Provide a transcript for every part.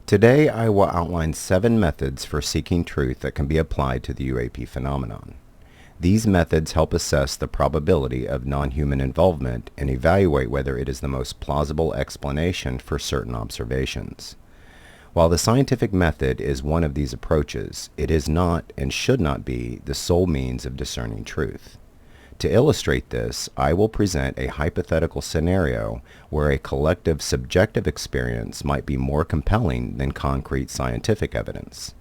Today I will outline 7 methods for seeking truth that can be applied to the UAP phenomenon. These methods help assess the probability of non-human involvement and evaluate whether it is the most plausible explanation for certain observations. While the scientific method is one of these approaches, it is not and should not be the sole means of discerning truth. To illustrate this, I will present a hypothetical scenario where a collective subjective experience might be more compelling than concrete scientific evidence.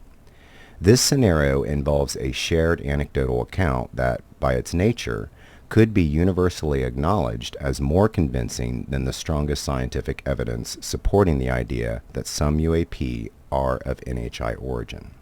This scenario involves a shared anecdotal account that, by its nature, could be universally acknowledged as more convincing than the strongest scientific evidence supporting the idea that some UAP are of NHI origin.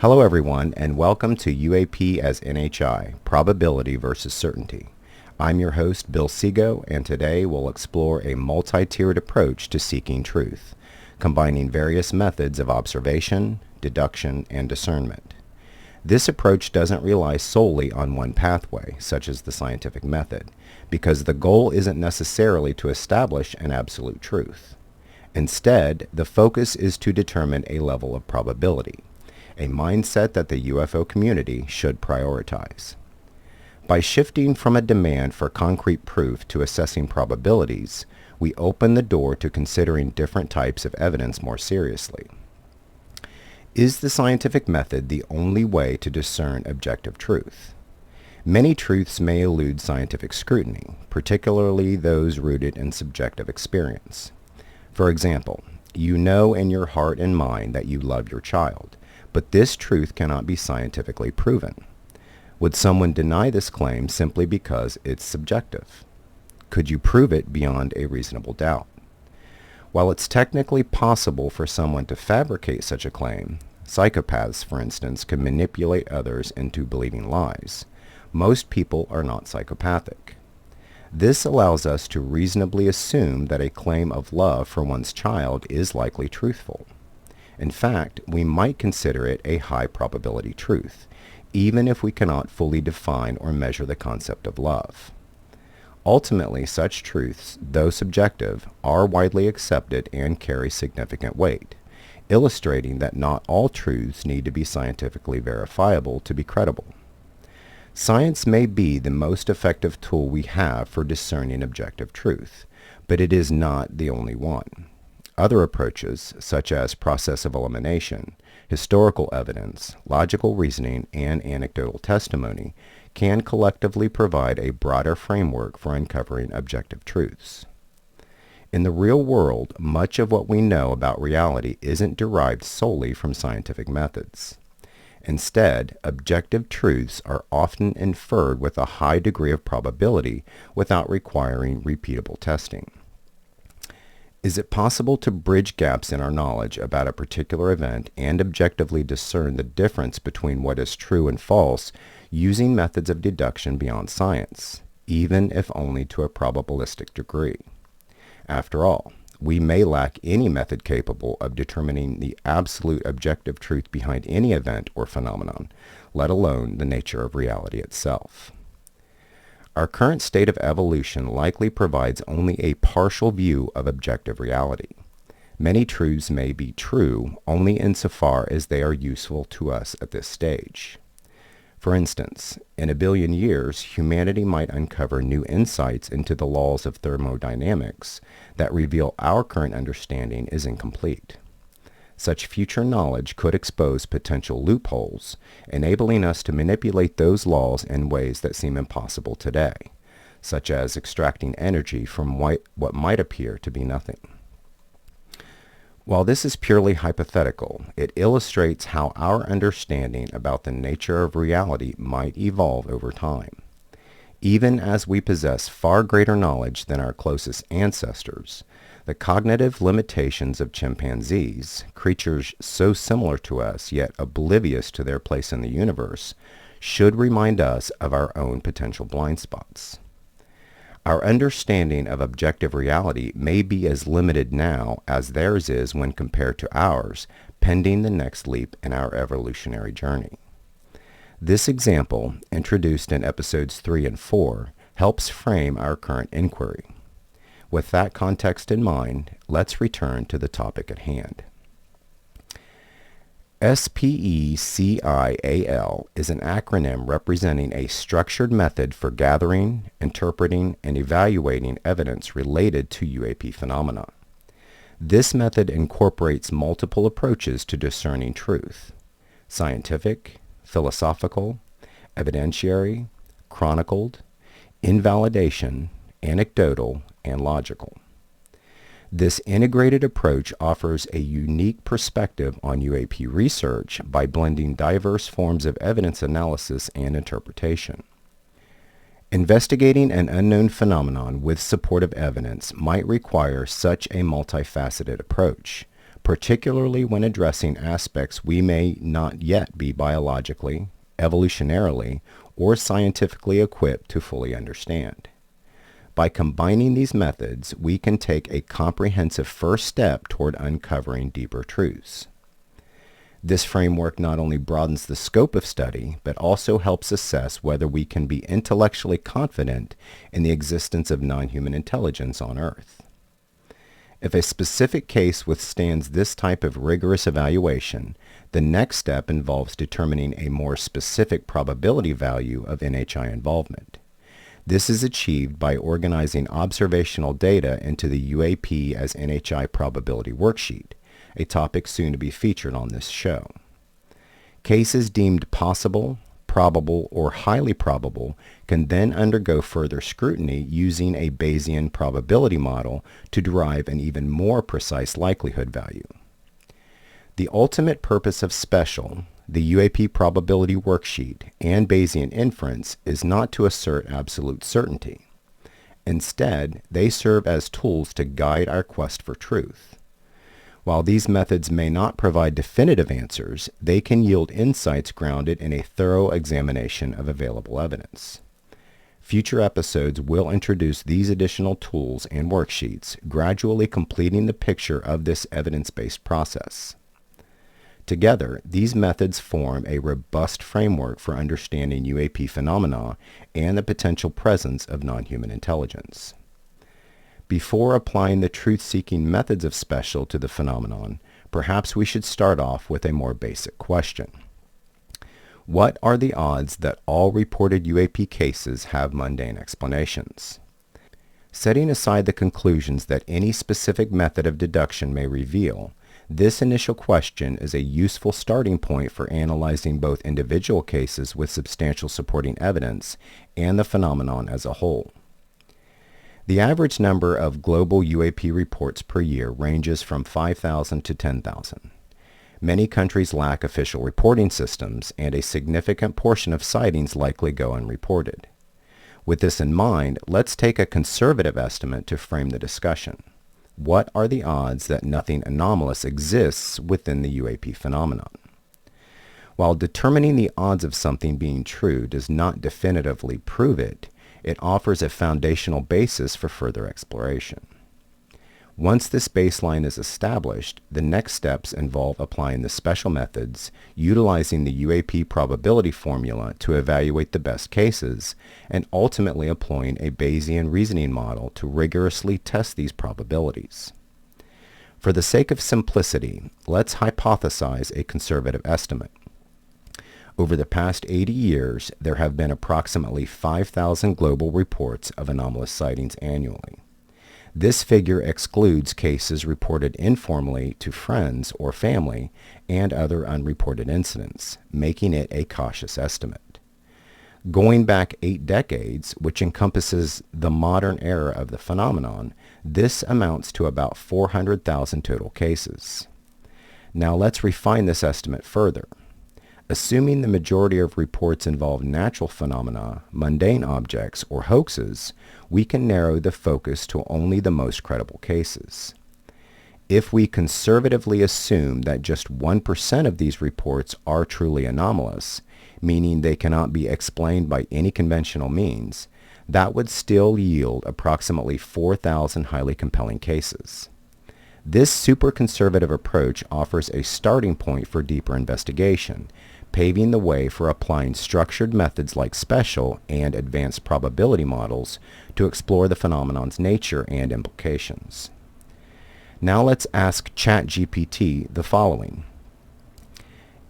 Hello everyone, and welcome to UAP as NHI, Probability versus Certainty. I'm your host, Bill Seago, and today we'll explore a multi-tiered approach to seeking truth, combining various methods of observation, deduction, and discernment. This approach doesn't rely solely on one pathway, such as the scientific method, because the goal isn't necessarily to establish an absolute truth. Instead, the focus is to determine a level of probability, a mindset that the UFO community should prioritize. By shifting from a demand for concrete proof to assessing probabilities, we open the door to considering different types of evidence more seriously. Is the scientific method the only way to discern objective truth? Many truths may elude scientific scrutiny, particularly those rooted in subjective experience. For example, you know in your heart and mind that you love your child, but this truth cannot be scientifically proven. Would someone deny this claim simply because it's subjective? Could you prove it beyond a reasonable doubt? While it's technically possible for someone to fabricate such a claim, psychopaths, for instance, can manipulate others into believing lies. Most people are not psychopathic. This allows us to reasonably assume that a claim of love for one's child is likely truthful. In fact, we might consider it a high probability truth, even if we cannot fully define or measure the concept of love. Ultimately, such truths, though subjective, are widely accepted and carry significant weight, illustrating that not all truths need to be scientifically verifiable to be credible. Science may be the most effective tool we have for discerning objective truth, but it is not the only one. Other approaches, such as process of elimination, historical evidence, logical reasoning, and anecdotal testimony, can collectively provide a broader framework for uncovering objective truths. In the real world, much of what we know about reality isn't derived solely from scientific methods. Instead, objective truths are often inferred with a high degree of probability without requiring repeatable testing. Is it possible to bridge gaps in our knowledge about a particular event and objectively discern the difference between what is true and false using methods of deduction beyond science, even if only to a probabilistic degree? After all, we may lack any method capable of determining the absolute objective truth behind any event or phenomenon, let alone the nature of reality itself. Our current state of evolution likely provides only a partial view of objective reality. Many truths may be true only insofar as they are useful to us at this stage. For instance, in a billion years, humanity might uncover new insights into the laws of thermodynamics that reveal our current understanding is incomplete. Such future knowledge could expose potential loopholes, enabling us to manipulate those laws in ways that seem impossible today, such as extracting energy from what might appear to be nothing. While this is purely hypothetical, it illustrates how our understanding about the nature of reality might evolve over time. Even as we possess far greater knowledge than our closest ancestors, The cognitive limitations of chimpanzees, creatures so similar to us yet oblivious to their place in the universe, should remind us of our own potential blind spots. Our understanding of objective reality may be as limited now as theirs is when compared to ours, pending the next leap in our evolutionary journey. This example, introduced in episodes 3 and 4, helps frame our current inquiry. With that context in mind, let's return to the topic at hand. S.P.E.C.I.A.L is an acronym representing a structured method for gathering, interpreting, and evaluating evidence related to UAP phenomena. This method incorporates multiple approaches to discerning truth: scientific, philosophical, evidentiary, chronicled, invalidation, anecdotal, and logical. This integrated approach offers a unique perspective on UAP research by blending diverse forms of evidence analysis and interpretation. Investigating an unknown phenomenon with supportive evidence might require such a multifaceted approach, particularly when addressing aspects we may not yet be biologically, evolutionarily, or scientifically equipped to fully understand. By combining these methods, we can take a comprehensive first step toward uncovering deeper truths. This framework not only broadens the scope of study, but also helps assess whether we can be intellectually confident in the existence of non-human intelligence on Earth. If a specific case withstands this type of rigorous evaluation, the next step involves determining a more specific probability value of NHI involvement. This is achieved by organizing observational data into the UAP as NHI probability worksheet, a topic soon to be featured on this show. Cases deemed possible, probable, or highly probable can then undergo further scrutiny using a Bayesian probability model to derive an even more precise likelihood value. The ultimate purpose of S.P.E.C.I.A.L, the UAP probability worksheet, and Bayesian inference is not to assert absolute certainty. Instead, they serve as tools to guide our quest for truth. While these methods may not provide definitive answers, they can yield insights grounded in a thorough examination of available evidence. Future episodes will introduce these additional tools and worksheets, gradually completing the picture of this evidence-based process. Together, these methods form a robust framework for understanding UAP phenomena and the potential presence of non-human intelligence. Before applying the truth-seeking methods of S.P.E.C.I.A.L to the phenomenon, perhaps we should start off with a more basic question. What are the odds that all reported UAP cases have mundane explanations? Setting aside the conclusions that any specific method of deduction may reveal, this initial question is a useful starting point for analyzing both individual cases with substantial supporting evidence and the phenomenon as a whole. The average number of global UAP reports per year ranges from 5,000 to 10,000. Many countries lack official reporting systems, and a significant portion of sightings likely go unreported. With this in mind, let's take a conservative estimate to frame the discussion. What are the odds that nothing anomalous exists within the UAP phenomenon? While determining the odds of something being true does not definitively prove it, it offers a foundational basis for further exploration. Once this baseline is established, the next steps involve applying the special methods, utilizing the UAP probability formula to evaluate the best cases, and ultimately employing a Bayesian reasoning model to rigorously test these probabilities. For the sake of simplicity, let's hypothesize a conservative estimate. Over the past 80 years, there have been approximately 5,000 global reports of anomalous sightings annually. This figure excludes cases reported informally to friends or family and other unreported incidents, making it a cautious estimate. Going back 8 decades, which encompasses the modern era of the phenomenon, this amounts to about 400,000 total cases. Now let's refine this estimate further. Assuming the majority of reports involve natural phenomena, mundane objects, or hoaxes, we can narrow the focus to only the most credible cases. If we conservatively assume that just 1% of these reports are truly anomalous, meaning they cannot be explained by any conventional means, that would still yield approximately 4,000 highly compelling cases. This super conservative approach offers a starting point for deeper investigation, paving the way for applying structured methods like S.P.E.C.I.A.L and advanced probability models to explore the phenomenon's nature and implications. Now let's ask ChatGPT the following.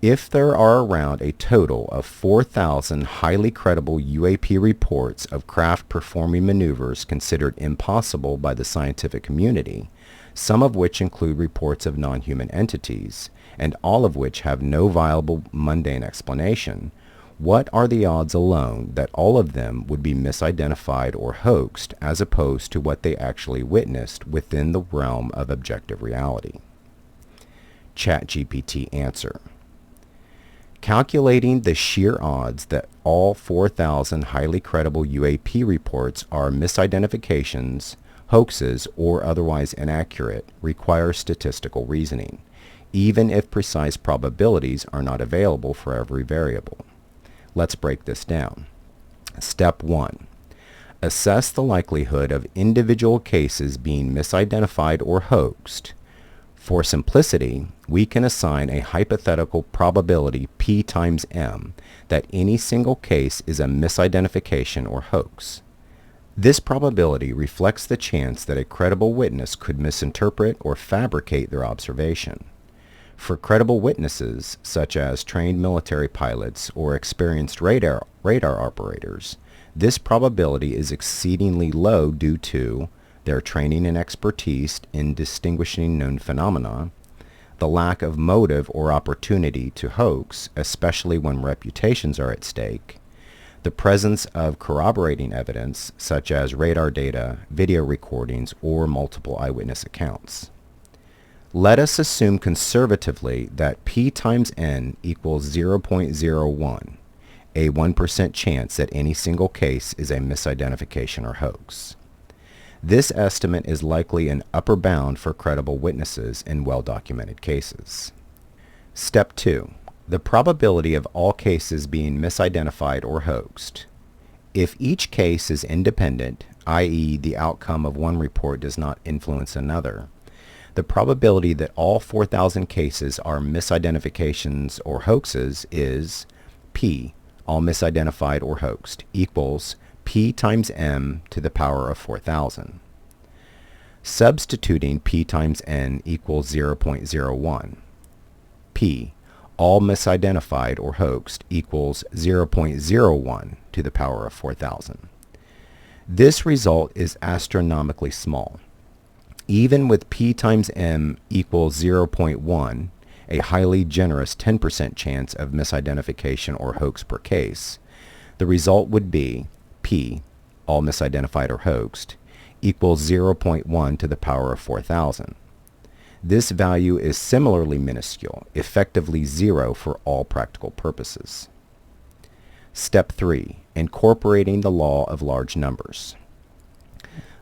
If there are around a total of 4,000 highly credible UAP reports of craft performing maneuvers considered impossible by the scientific community, some of which include reports of non-human entities, and all of which have no viable mundane explanation, what are the odds alone that all of them would be misidentified or hoaxed as opposed to what they actually witnessed within the realm of objective reality? ChatGPT answer. Calculating the sheer odds that all 4,000 highly credible UAP reports are misidentifications, hoaxes, or otherwise inaccurate requires statistical reasoning, even if precise probabilities are not available for every variable. Let's break this down. Step 1. Assess the likelihood of individual cases being misidentified or hoaxed. For simplicity, we can assign a hypothetical probability P times M that any single case is a misidentification or hoax. This probability reflects the chance that a credible witness could misinterpret or fabricate their observation. For credible witnesses, such as trained military pilots or experienced radar operators, this probability is exceedingly low due to their training and expertise in distinguishing known phenomena, the lack of motive or opportunity to hoax, especially when reputations are at stake, the presence of corroborating evidence, such as radar data, video recordings, or multiple eyewitness accounts. Let us assume conservatively that P times N equals 0.01, a 1% chance that any single case is a misidentification or hoax. This estimate is likely an upper bound for credible witnesses in well-documented cases. Step 2. The probability of all cases being misidentified or hoaxed. If each case is independent, i.e. the outcome of one report does not influence another, the probability that all 4,000 cases are misidentifications or hoaxes is P, all misidentified or hoaxed, equals P times M to the power of 4,000. Substituting P times N equals 0.01. P, all misidentified or hoaxed, equals 0.01 to the power of 4,000. This result is astronomically small. Even with P times M equals 0.1, a highly generous 10% chance of misidentification or hoax per case, the result would be P, all misidentified or hoaxed, equals 0.1 to the power of 4,000. This value is similarly minuscule, effectively zero for all practical purposes. Step 3. Incorporating the law of large numbers.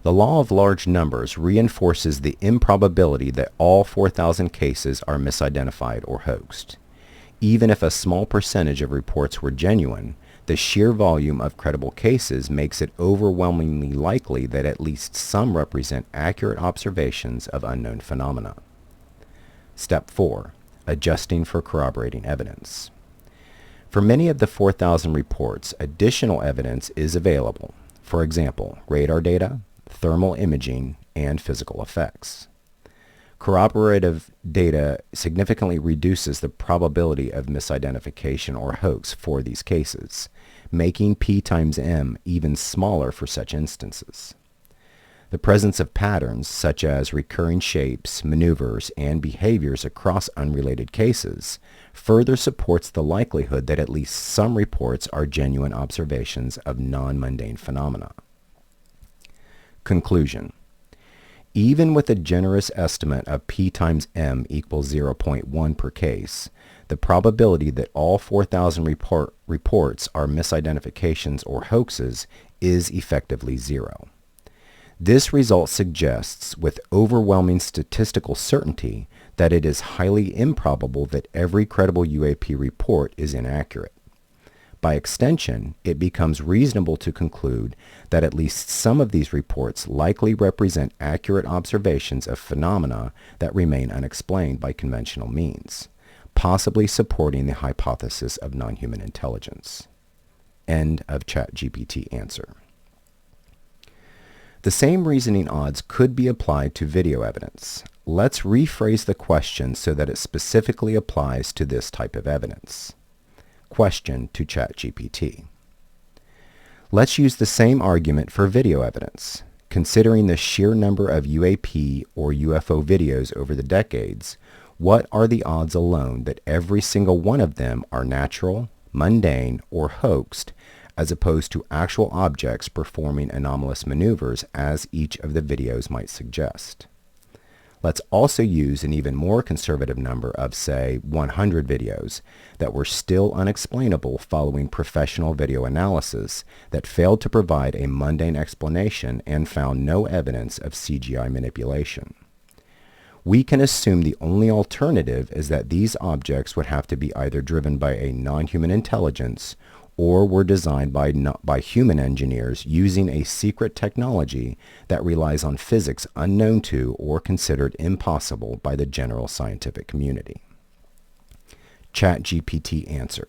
The law of large numbers reinforces the improbability that all 4,000 cases are misidentified or hoaxed. Even if a small percentage of reports were genuine, the sheer volume of credible cases makes it overwhelmingly likely that at least some represent accurate observations of unknown phenomena. Step 4. Adjusting for corroborating evidence. For many of the 4,000 reports, additional evidence is available. For example, radar data, thermal imaging, and physical effects. Corroborative data significantly reduces the probability of misidentification or hoax for these cases, making P times M even smaller for such instances. The presence of patterns such as recurring shapes, maneuvers, and behaviors across unrelated cases further supports the likelihood that at least some reports are genuine observations of non-mundane phenomena. Conclusion. Even with a generous estimate of P times M equals 0.1 per case, the probability that all 4,000 reports are misidentifications or hoaxes is effectively zero. This result suggests with overwhelming statistical certainty that it is highly improbable that every credible UAP report is inaccurate. By extension, it becomes reasonable to conclude that at least some of these reports likely represent accurate observations of phenomena that remain unexplained by conventional means, possibly supporting the hypothesis of non-human intelligence. End of ChatGPT answer. The same reasoning odds could be applied to video evidence. Let's rephrase the question so that it specifically applies to this type of evidence. Question to ChatGPT. Let's use the same argument for video evidence. Considering the sheer number of UAP or UFO videos over the decades, what are the odds alone that every single one of them are natural, mundane, or hoaxed, as opposed to actual objects performing anomalous maneuvers as each of the videos might suggest? Let's also use an even more conservative number of, say, 100 videos that were still unexplainable following professional video analysis that failed to provide a mundane explanation and found no evidence of CGI manipulation. We can assume the only alternative is that these objects would have to be either driven by a non-human intelligence or were designed by human engineers using a secret technology that relies on physics unknown to or considered impossible by the general scientific community. ChatGPT answer.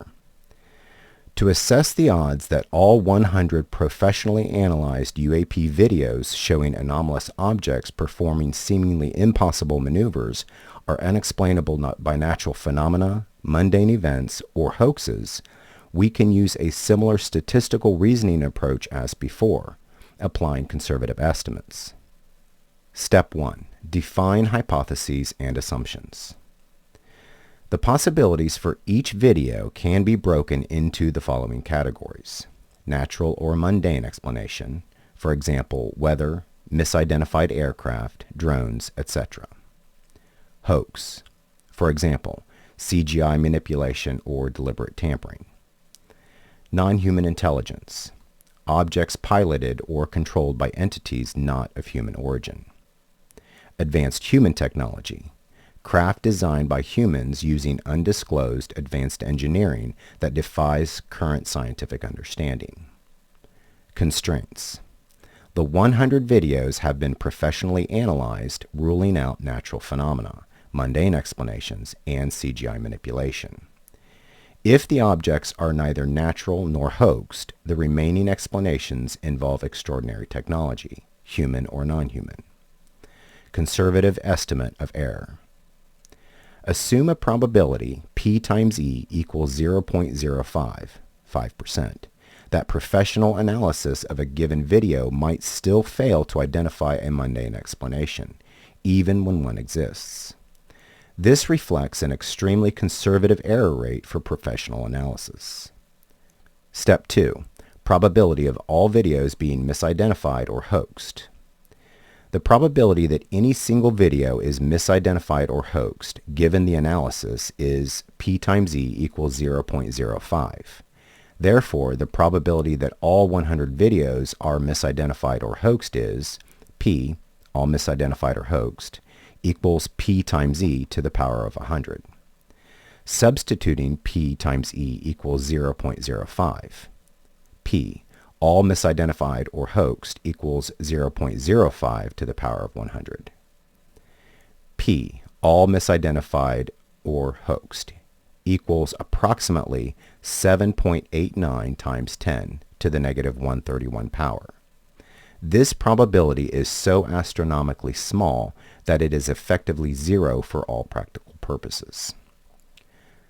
To assess the odds that all 100 professionally analyzed UAP videos showing anomalous objects performing seemingly impossible maneuvers are unexplainable by natural phenomena, mundane events, or hoaxes, we can use a similar statistical reasoning approach as before, applying conservative estimates. Step 1. Define hypotheses and assumptions. The possibilities for each video can be broken into the following categories: natural or mundane explanation, for example, weather, misidentified aircraft, drones, etc. Hoax, for example, CGI manipulation or deliberate tampering. Non-human intelligence, objects piloted or controlled by entities not of human origin. Advanced human technology, craft designed by humans using undisclosed advanced engineering that defies current scientific understanding. Constraints. The 100 videos have been professionally analyzed, ruling out natural phenomena, mundane explanations, and CGI manipulation. If the objects are neither natural nor hoaxed, the remaining explanations involve extraordinary technology, human or non-human. Conservative estimate of error. Assume a probability P times E equals 0.05, 5%, that professional analysis of a given video might still fail to identify a mundane explanation, even when one exists. This reflects an extremely conservative error rate for professional analysis. Step 2. Probability of all videos being misidentified or hoaxed. The probability that any single video is misidentified or hoaxed, given the analysis, is P times E equals 0.05. Therefore, the probability that all 100 videos are misidentified or hoaxed is P, all misidentified or hoaxed, equals P times E to the power of 100. Substituting P times E equals 0.05. P, all misidentified or hoaxed, equals 0.05 to the power of 100. P, all misidentified or hoaxed, equals approximately 7.89 times 10 to the negative 131 power. This probability is so astronomically small that it is effectively zero for all practical purposes.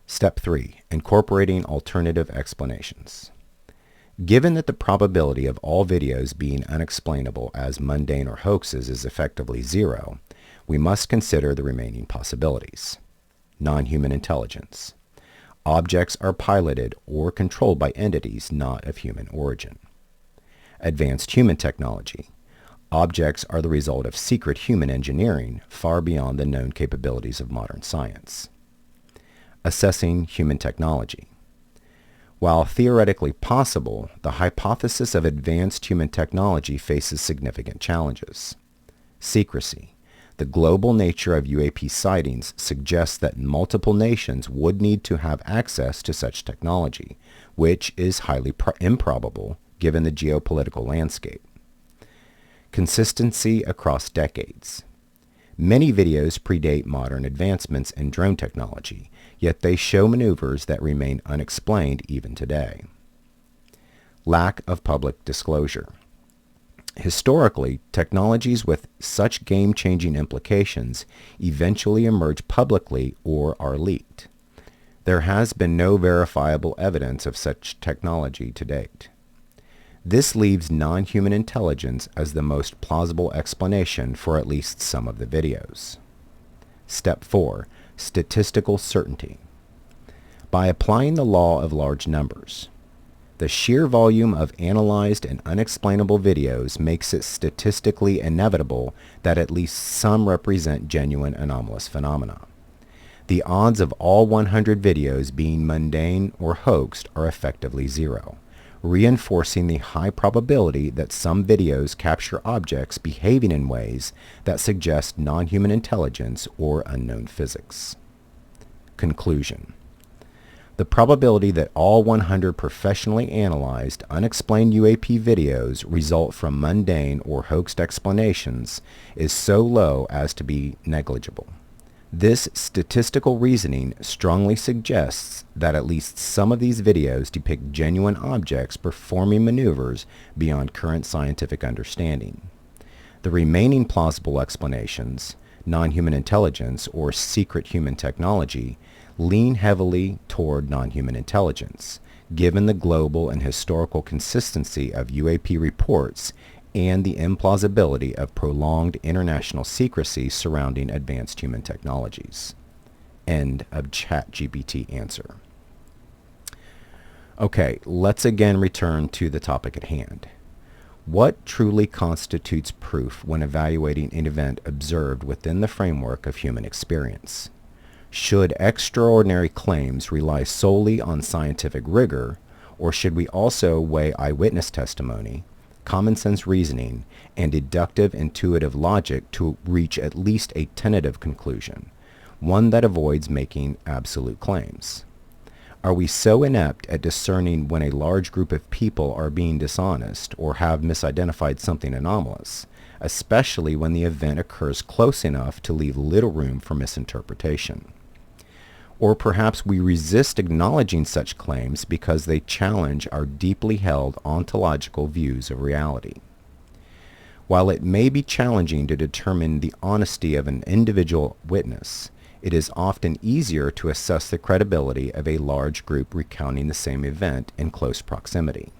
Step 3. Incorporating alternative explanations. Given that the probability of all videos being unexplainable as mundane or hoaxes is effectively zero, we must consider the remaining possibilities. Non-human intelligence. Objects are piloted or controlled by entities not of human origin. Advanced human technology. Objects are the result of secret human engineering far beyond the known capabilities of modern science. Assessing human technology. While theoretically possible, the hypothesis of advanced human technology faces significant challenges. Secrecy. The global nature of UAP sightings suggests that multiple nations would need to have access to such technology, which is highly improbable given the geopolitical landscape. Consistency across decades. Many videos predate modern advancements in drone technology, yet they show maneuvers that remain unexplained even today. Lack of public disclosure. Historically, technologies with such game-changing implications eventually emerge publicly or are leaked. There has been no verifiable evidence of such technology to date. This leaves non-human intelligence as the most plausible explanation for at least some of the videos. Step 4. Statistical certainty. By applying the law of large numbers, the sheer volume of analyzed and unexplainable videos makes it statistically inevitable that at least some represent genuine anomalous phenomena. The odds of all 100 videos being mundane or hoaxed are effectively zero, reinforcing the high probability that some videos capture objects behaving in ways that suggest non-human intelligence or unknown physics. Conclusion. The probability that all 100 professionally analyzed, unexplained UAP videos result from mundane or hoaxed explanations is so low as to be negligible. This statistical reasoning strongly suggests that at least some of these videos depict genuine objects performing maneuvers beyond current scientific understanding. The remaining plausible explanations, non-human intelligence or secret human technology, lean heavily toward non-human intelligence, given the global and historical consistency of UAP reports and the implausibility of prolonged international secrecy surrounding advanced human technologies. End of ChatGPT answer. Okay, let's again return to the topic at hand. What truly constitutes proof when evaluating an event observed within the framework of human experience? Should extraordinary claims rely solely on scientific rigor, or should we also weigh eyewitness testimony, common sense reasoning, and deductive intuitive logic to reach at least a tentative conclusion, one that avoids making absolute claims? Are we so inept at discerning when a large group of people are being dishonest or have misidentified something anomalous, especially when the event occurs close enough to leave little room for misinterpretation? Or perhaps we resist acknowledging such claims because they challenge our deeply held ontological views of reality. While it may be challenging to determine the honesty of an individual witness, it is often easier to assess the credibility of a large group recounting the same event in close proximity.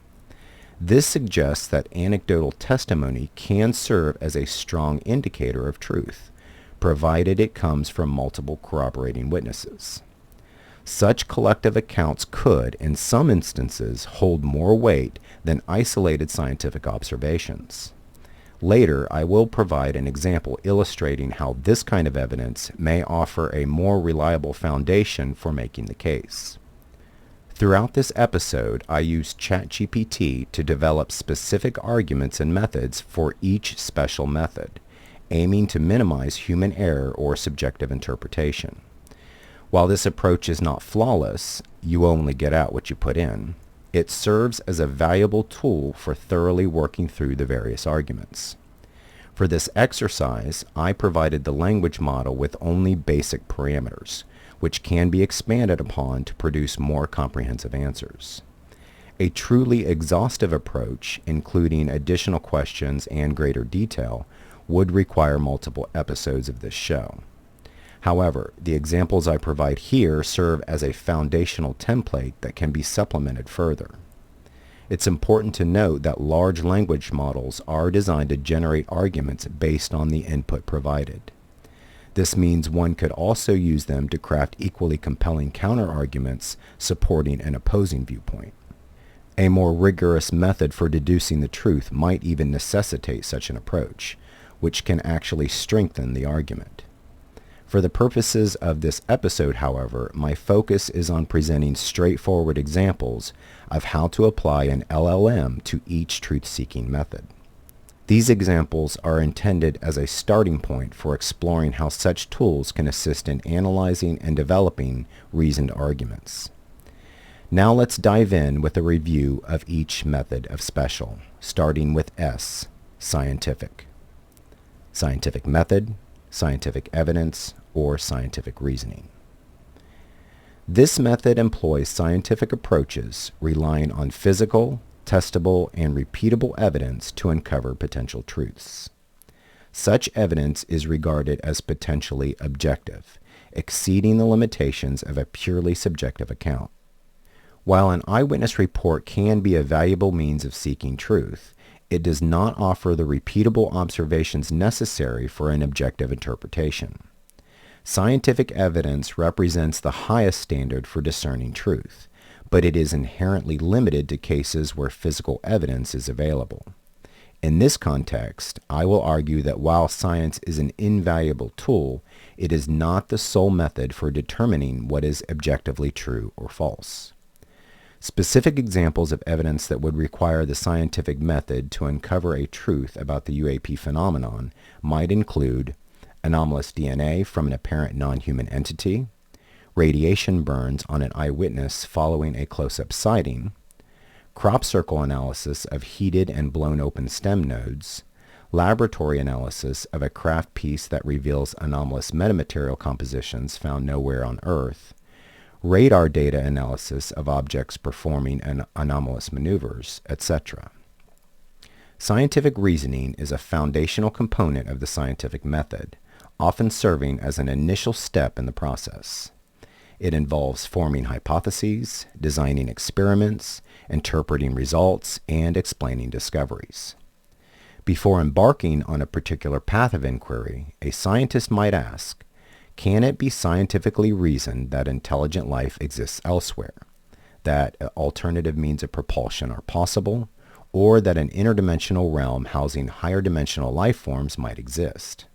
This suggests that anecdotal testimony can serve as a strong indicator of truth, provided it comes from multiple corroborating witnesses. Such collective accounts could, in some instances, hold more weight than isolated scientific observations. Later, I will provide an example illustrating how this kind of evidence may offer a more reliable foundation for making the case. Throughout this episode, I used ChatGPT to develop specific arguments and methods for each special method, aiming to minimize human error or subjective interpretation. While this approach is not flawless, you only get out what you put in, it serves as a valuable tool for thoroughly working through the various arguments. For this exercise, I provided the language model with only basic parameters, which can be expanded upon to produce more comprehensive answers. A truly exhaustive approach, including additional questions and greater detail, would require multiple episodes of this show. However, the examples I provide here serve as a foundational template that can be supplemented further. It's important to note that large language models are designed to generate arguments based on the input provided. This means one could also use them to craft equally compelling counterarguments supporting an opposing viewpoint. A more rigorous method for deducing the truth might even necessitate such an approach, which can actually strengthen the argument. For the purposes of this episode, however, my focus is on presenting straightforward examples of how to apply an LLM to each truth-seeking method. These examples are intended as a starting point for exploring how such tools can assist in analyzing and developing reasoned arguments. Now let's dive in with a review of each method of S.P.E.C.I.A.L, starting with S, scientific. Scientific method, scientific evidence, or scientific reasoning. This method employs scientific approaches relying on physical, testable, and repeatable evidence to uncover potential truths. Such evidence is regarded as potentially objective, exceeding the limitations of a purely subjective account. While an eyewitness report can be a valuable means of seeking truth, it does not offer the repeatable observations necessary for an objective interpretation. Scientific evidence represents the highest standard for discerning truth, but it is inherently limited to cases where physical evidence is available. In this context, I will argue that while science is an invaluable tool, it is not the sole method for determining what is objectively true or false. Specific examples of evidence that would require the scientific method to uncover a truth about the UAP phenomenon might include anomalous DNA from an apparent non-human entity, radiation burns on an eyewitness following a close-up sighting, crop circle analysis of heated and blown open stem nodes, laboratory analysis of a craft piece that reveals anomalous metamaterial compositions found nowhere on Earth, radar data analysis of objects performing anomalous maneuvers, etc. Scientific reasoning is a foundational component of the scientific method, often serving as an initial step in the process. It involves forming hypotheses, designing experiments, interpreting results, and explaining discoveries. Before embarking on a particular path of inquiry, a scientist might ask, can it be scientifically reasoned that intelligent life exists elsewhere, that alternative means of propulsion are possible, or that an interdimensional realm housing higher dimensional life forms might exist?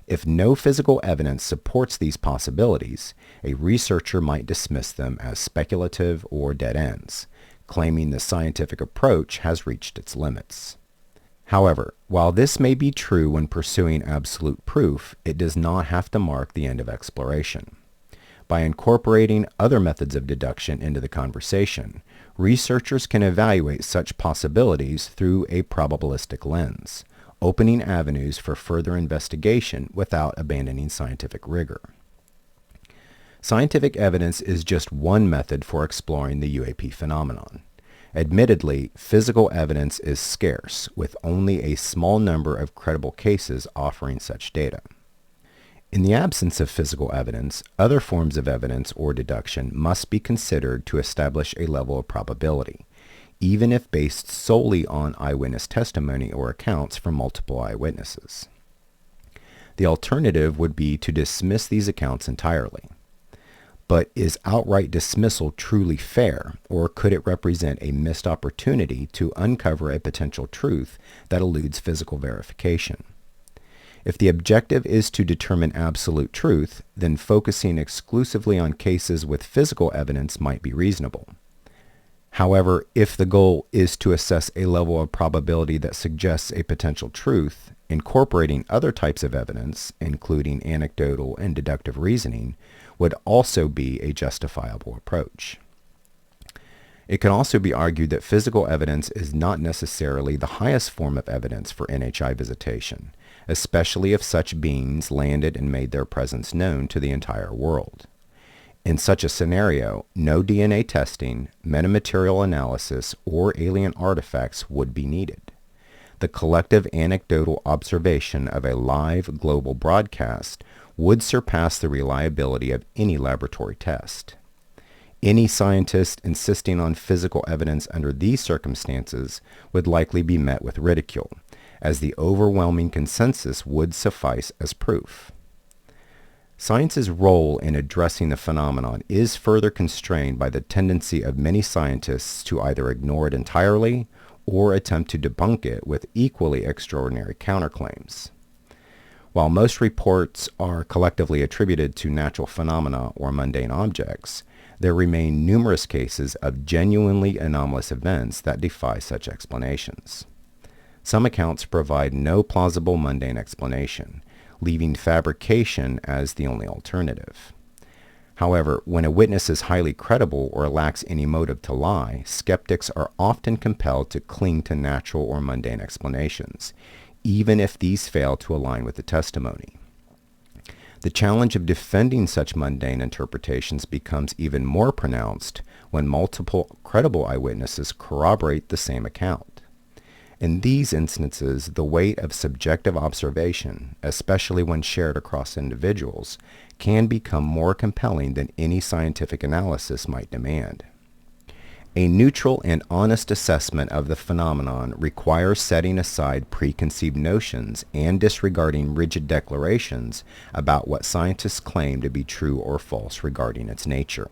If no physical evidence supports these possibilities, a researcher might dismiss them as speculative or dead ends, claiming the scientific approach has reached its limits. However, while this may be true when pursuing absolute proof, it does not have to mark the end of exploration. By incorporating other methods of deduction into the conversation, researchers can evaluate such possibilities through a probabilistic lens, opening avenues for further investigation without abandoning scientific rigor. Scientific evidence is just one method for exploring the UAP phenomenon. Admittedly, physical evidence is scarce, with only a small number of credible cases offering such data. In the absence of physical evidence, other forms of evidence or deduction must be considered to establish a level of probability, even if based solely on eyewitness testimony or accounts from multiple eyewitnesses. The alternative would be to dismiss these accounts entirely. But is outright dismissal truly fair, or could it represent a missed opportunity to uncover a potential truth that eludes physical verification? If the objective is to determine absolute truth, then focusing exclusively on cases with physical evidence might be reasonable. However, if the goal is to assess a level of probability that suggests a potential truth, incorporating other types of evidence, including anecdotal and deductive reasoning, would also be a justifiable approach. It can also be argued that physical evidence is not necessarily the highest form of evidence for NHI visitation, especially if such beings landed and made their presence known to the entire world. In such a scenario, no DNA testing, metamaterial analysis, or alien artifacts would be needed. The collective anecdotal observation of a live global broadcast would surpass the reliability of any laboratory test. Any scientist insisting on physical evidence under these circumstances would likely be met with ridicule, as the overwhelming consensus would suffice as proof. Science's role in addressing the phenomenon is further constrained by the tendency of many scientists to either ignore it entirely or attempt to debunk it with equally extraordinary counterclaims. While most reports are collectively attributed to natural phenomena or mundane objects, there remain numerous cases of genuinely anomalous events that defy such explanations. Some accounts provide no plausible mundane explanation, leaving fabrication as the only alternative. However, when a witness is highly credible or lacks any motive to lie, skeptics are often compelled to cling to natural or mundane explanations, even if these fail to align with the testimony. The challenge of defending such mundane interpretations becomes even more pronounced when multiple credible eyewitnesses corroborate the same account. In these instances, the weight of subjective observation, especially when shared across individuals, can become more compelling than any scientific analysis might demand. A neutral and honest assessment of the phenomenon requires setting aside preconceived notions and disregarding rigid declarations about what scientists claim to be true or false regarding its nature.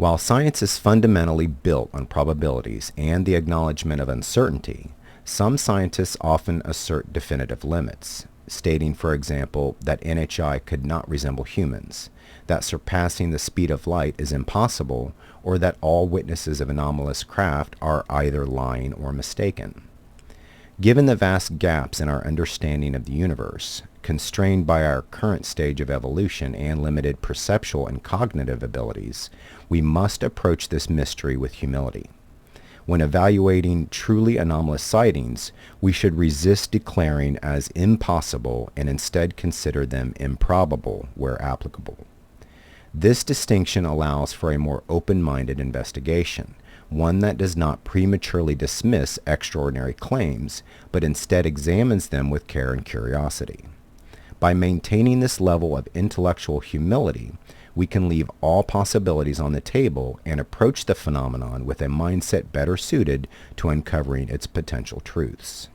While science is fundamentally built on probabilities and the acknowledgement of uncertainty, some scientists often assert definitive limits, stating, for example, that NHI could not resemble humans, that surpassing the speed of light is impossible, or that all witnesses of anomalous craft are either lying or mistaken. Given the vast gaps in our understanding of the universe, constrained by our current stage of evolution and limited perceptual and cognitive abilities, we must approach this mystery with humility. When evaluating truly anomalous sightings, we should resist declaring as impossible and instead consider them improbable where applicable. This distinction allows for a more open-minded investigation, one that does not prematurely dismiss extraordinary claims, but instead examines them with care and curiosity. By maintaining this level of intellectual humility, we can leave all possibilities on the table and approach the phenomenon with a mindset better suited to uncovering its potential truths.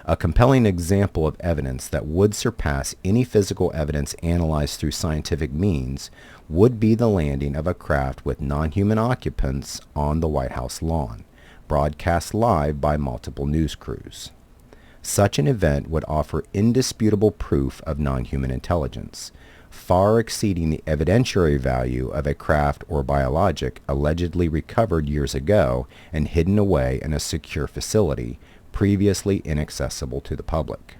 A compelling example of evidence that would surpass any physical evidence analyzed through scientific means would be the landing of a craft with non-human occupants on the White House lawn, broadcast live by multiple news crews. Such an event would offer indisputable proof of non-human intelligence, far exceeding the evidentiary value of a craft or biologic allegedly recovered years ago and hidden away in a secure facility previously inaccessible to the public.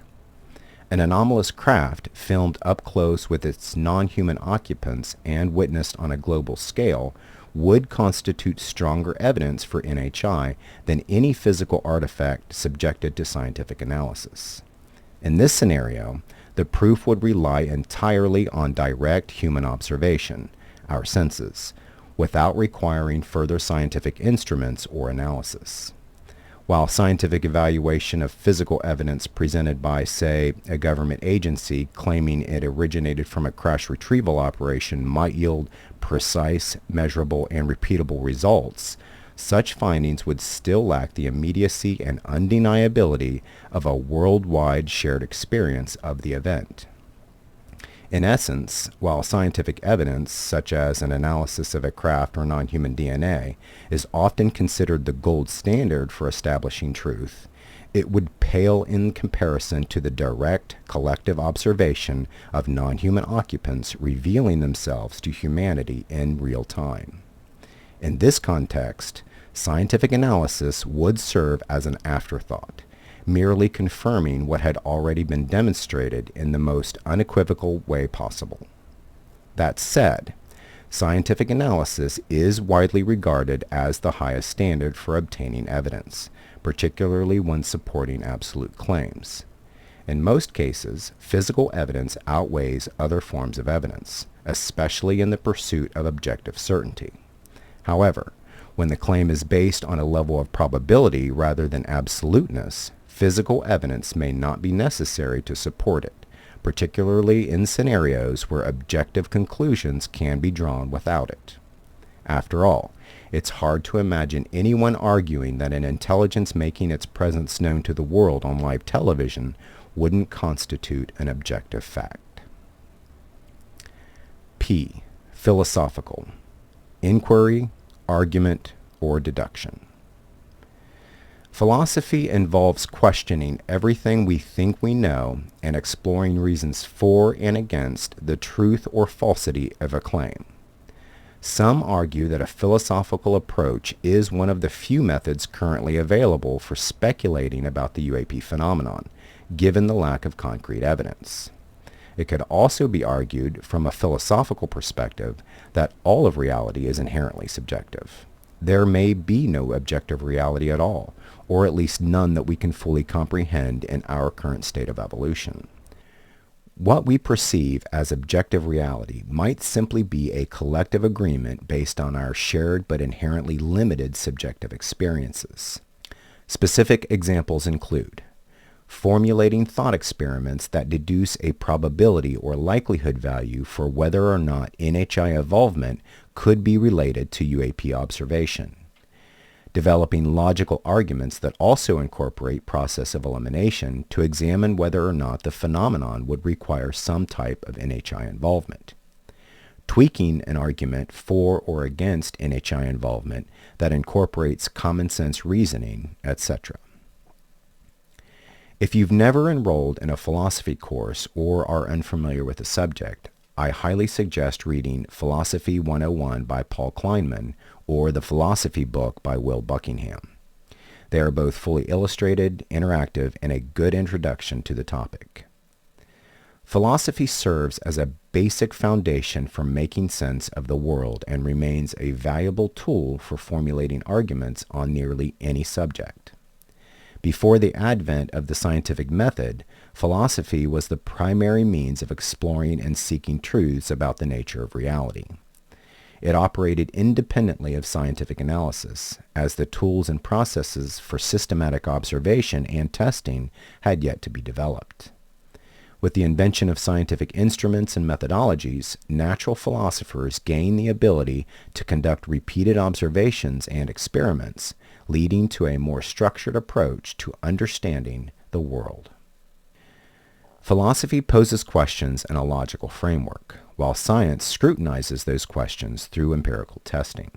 An anomalous craft filmed up close with its non-human occupants and witnessed on a global scale would constitute stronger evidence for NHI than any physical artifact subjected to scientific analysis. In this scenario, the proof would rely entirely on direct human observation, our senses, without requiring further scientific instruments or analysis. While scientific evaluation of physical evidence presented by, say, a government agency claiming it originated from a crash retrieval operation might yield precise, measurable, and repeatable results, such findings would still lack the immediacy and undeniability of a worldwide shared experience of the event. In essence, while scientific evidence, such as an analysis of a craft or non-human DNA, is often considered the gold standard for establishing truth, it would pale in comparison to the direct, collective observation of non-human occupants revealing themselves to humanity in real time. In this context, scientific analysis would serve as an afterthought, merely confirming what had already been demonstrated in the most unequivocal way possible. That said, scientific analysis is widely regarded as the highest standard for obtaining evidence, particularly when supporting absolute claims. In most cases, physical evidence outweighs other forms of evidence, especially in the pursuit of objective certainty. However, when the claim is based on a level of probability rather than absoluteness, physical evidence may not be necessary to support it, particularly in scenarios where objective conclusions can be drawn without it. After all, it's hard to imagine anyone arguing that an intelligence making its presence known to the world on live television wouldn't constitute an objective fact. P. Philosophical. Inquiry, argument, or deduction. Philosophy involves questioning everything we think we know and exploring reasons for and against the truth or falsity of a claim. Some argue that a philosophical approach is one of the few methods currently available for speculating about the UAP phenomenon, given the lack of concrete evidence. It could also be argued from a philosophical perspective that all of reality is inherently subjective. There may be no objective reality at all, or at least none that we can fully comprehend in our current state of evolution. What we perceive as objective reality might simply be a collective agreement based on our shared but inherently limited subjective experiences. Specific examples include formulating thought experiments that deduce a probability or likelihood value for whether or not NHI involvement could be related to UAP observation, developing logical arguments that also incorporate process of elimination to examine whether or not the phenomenon would require some type of NHI involvement, tweaking an argument for or against NHI involvement that incorporates common sense reasoning, etc. If you've never enrolled in a philosophy course or are unfamiliar with the subject, I highly suggest reading Philosophy 101 by Paul Kleinman or the Philosophy book by Will Buckingham. They are both fully illustrated, interactive, and a good introduction to the topic. Philosophy serves as a basic foundation for making sense of the world and remains a valuable tool for formulating arguments on nearly any subject. Before the advent of the scientific method, philosophy was the primary means of exploring and seeking truths about the nature of reality. It operated independently of scientific analysis, as the tools and processes for systematic observation and testing had yet to be developed. With the invention of scientific instruments and methodologies, natural philosophers gained the ability to conduct repeated observations and experiments, leading to a more structured approach to understanding the world. Philosophy poses questions in a logical framework, while science scrutinizes those questions through empirical testing.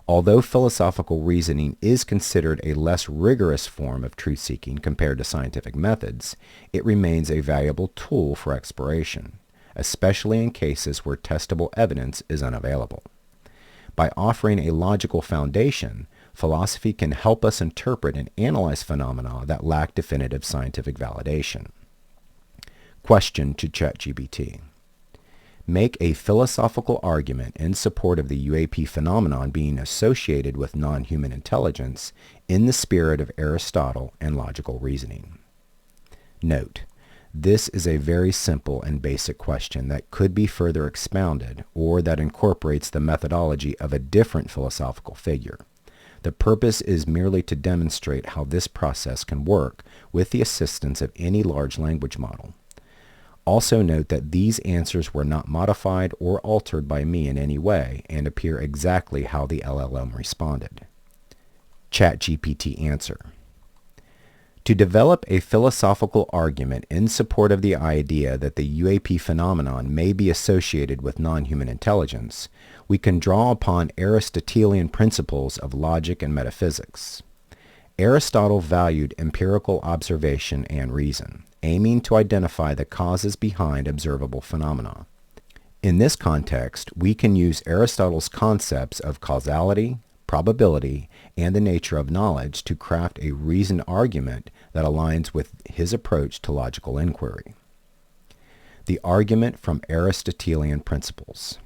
Although philosophical reasoning is considered a less rigorous form of truth-seeking compared to scientific methods, it remains a valuable tool for exploration, especially in cases where testable evidence is unavailable. By offering a logical foundation, philosophy can help us interpret and analyze phenomena that lack definitive scientific validation. Question to ChatGPT. Make a philosophical argument in support of the UAP phenomenon being associated with non-human intelligence in the spirit of Aristotle and logical reasoning. Note: this is a very simple and basic question that could be further expounded or that incorporates the methodology of a different philosophical figure. The purpose is merely to demonstrate how this process can work with the assistance of any large language model. Also note that these answers were not modified or altered by me in any way and appear exactly how the LLM responded. ChatGPT answer. To develop a philosophical argument in support of the idea that the UAP phenomenon may be associated with non-human intelligence, we can draw upon Aristotelian principles of logic and metaphysics. Aristotle valued empirical observation and reason, aiming to identify the causes behind observable phenomena. In this context, we can use Aristotle's concepts of causality, probability, and the nature of knowledge to craft a reasoned argument that aligns with his approach to logical inquiry. The argument from Aristotelian principles.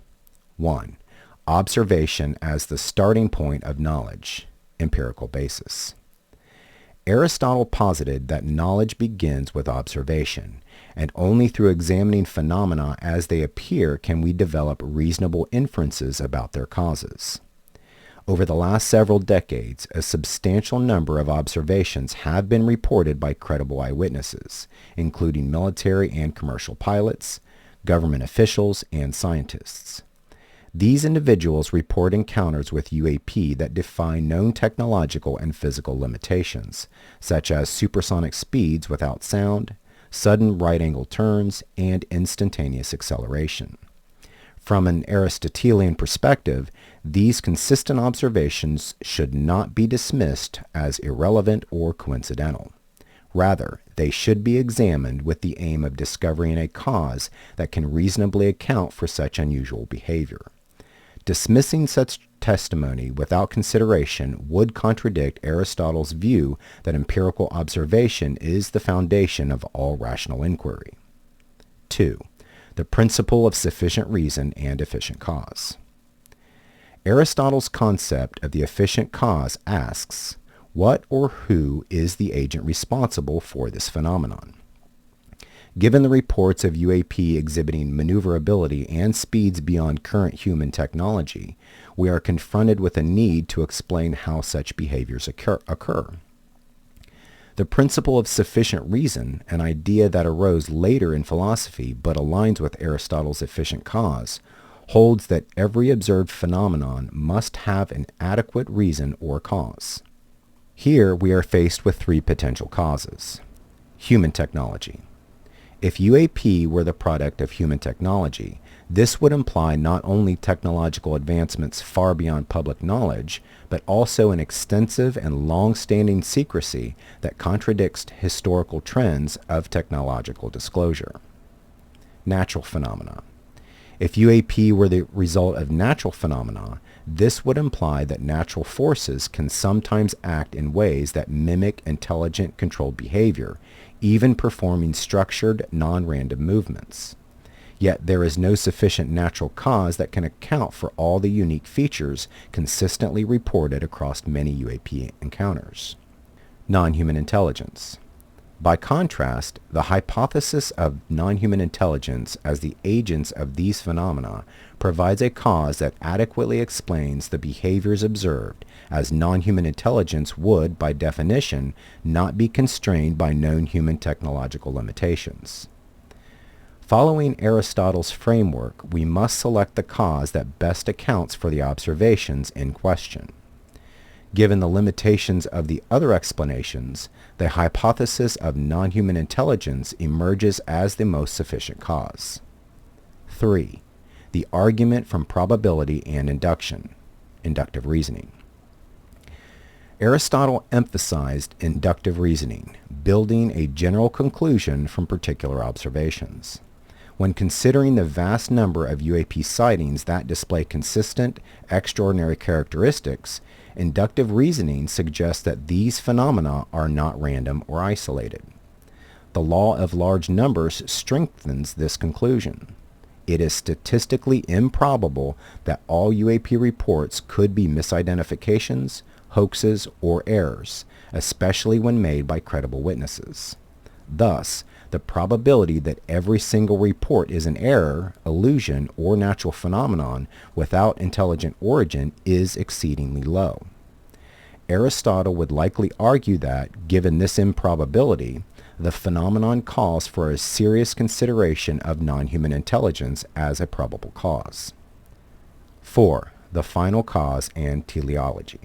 1. Observation as the starting point of knowledge, empirical basis. Aristotle posited that knowledge begins with observation, and only through examining phenomena as they appear can we develop reasonable inferences about their causes. Over the last several decades, a substantial number of observations have been reported by credible eyewitnesses, including military and commercial pilots, government officials, and scientists. These individuals report encounters with UAP that defy known technological and physical limitations, such as supersonic speeds without sound, sudden right-angle turns, and instantaneous acceleration. From an Aristotelian perspective, these consistent observations should not be dismissed as irrelevant or coincidental. Rather, they should be examined with the aim of discovering a cause that can reasonably account for such unusual behavior. Dismissing such testimony without consideration would contradict Aristotle's view that empirical observation is the foundation of all rational inquiry. 2. The principle of sufficient reason and efficient cause. Aristotle's concept of the efficient cause asks, what or who is the agent responsible for this phenomenon? Given the reports of UAP exhibiting maneuverability and speeds beyond current human technology, we are confronted with a need to explain how such behaviors occur. The principle of sufficient reason, an idea that arose later in philosophy but aligns with Aristotle's efficient cause, holds that every observed phenomenon must have an adequate reason or cause. Here we are faced with three potential causes. Human technology. If UAP were the product of human technology, this would imply not only technological advancements far beyond public knowledge, but also an extensive and long-standing secrecy that contradicts historical trends of technological disclosure. Natural phenomena. If UAP were the result of natural phenomena, this would imply that natural forces can sometimes act in ways that mimic intelligent, controlled behavior, even performing structured, non-random movements. Yet there is no sufficient natural cause that can account for all the unique features consistently reported across many UAP encounters. Non-human intelligence. By contrast, the hypothesis of non-human intelligence as the agents of these phenomena provides a cause that adequately explains the behaviors observed, as non-human intelligence would, by definition, not be constrained by known human technological limitations. Following Aristotle's framework, we must select the cause that best accounts for the observations in question. Given the limitations of the other explanations, the hypothesis of non-human intelligence emerges as the most sufficient cause. 3. The argument from probability and induction, inductive reasoning. Aristotle emphasized inductive reasoning, building a general conclusion from particular observations. When considering the vast number of UAP sightings that display consistent, extraordinary characteristics, inductive reasoning suggests that these phenomena are not random or isolated. The law of large numbers strengthens this conclusion. It is statistically improbable that all UAP reports could be misidentifications, hoaxes, or errors, especially when made by credible witnesses. Thus, the probability that every single report is an error, illusion, or natural phenomenon without intelligent origin is exceedingly low. Aristotle would likely argue that, given this improbability, the phenomenon calls for a serious consideration of non-human intelligence as a probable cause. 4. The final cause and teleology.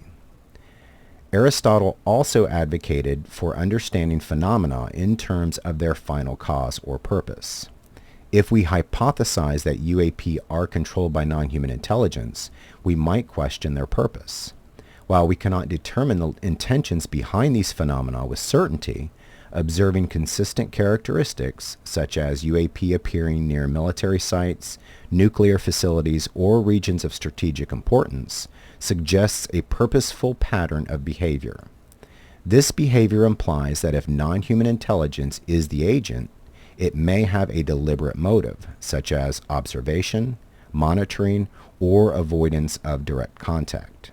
Aristotle also advocated for understanding phenomena in terms of their final cause or purpose. If we hypothesize that UAP are controlled by non-human intelligence, we might question their purpose. While we cannot determine the intentions behind these phenomena with certainty, observing consistent characteristics, such as UAP appearing near military sites, nuclear facilities, or regions of strategic importance, suggests a purposeful pattern of behavior. This behavior implies that if non-human intelligence is the agent, it may have a deliberate motive, such as observation, monitoring, or avoidance of direct contact.